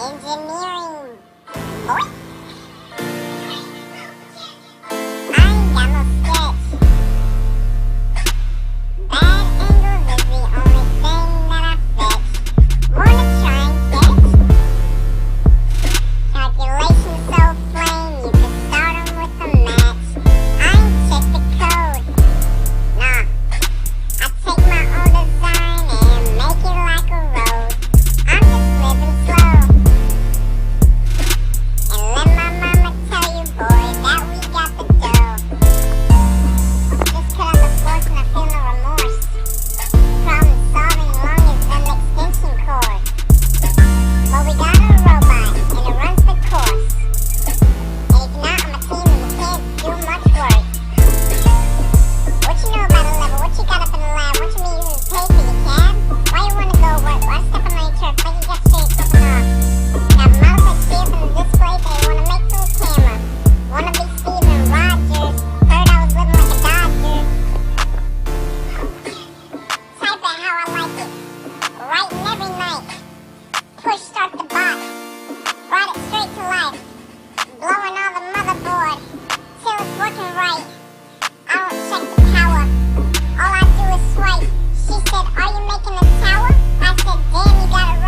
engineering, boy. I ain't got no sketch. Bad angles is the only thing that I fetch. Wanna try and sketch? Calculations so flame, you can start 'em with a match. I ain't checked the code. Nah, I take my own design and make it like a road. I'm just living slow. And let my mama tell you, boy, that we got the dough. Just cut out the force and I feel no remorse. Problem solving long as an extension cord. But we got a robot and it runs the course. And if you're not on my team, then you can't do much work. What you know about a level? What you got up in the lab? What you mean using tape in your cab? Why you wanna go work? Why step on your turf like you got shit popping off? Got models like cheers in the display they wanna make for the camera. Wanna be Steven Rogers. Heard I was living like a Dodger. Type it how I like it. Writing every night. Push start the bot. Brought it straight to life. Blowing all the motherboard. Till it's working right. I don't check the power. All I do is swipe. She said, are you making a tower? I said, damn, you got it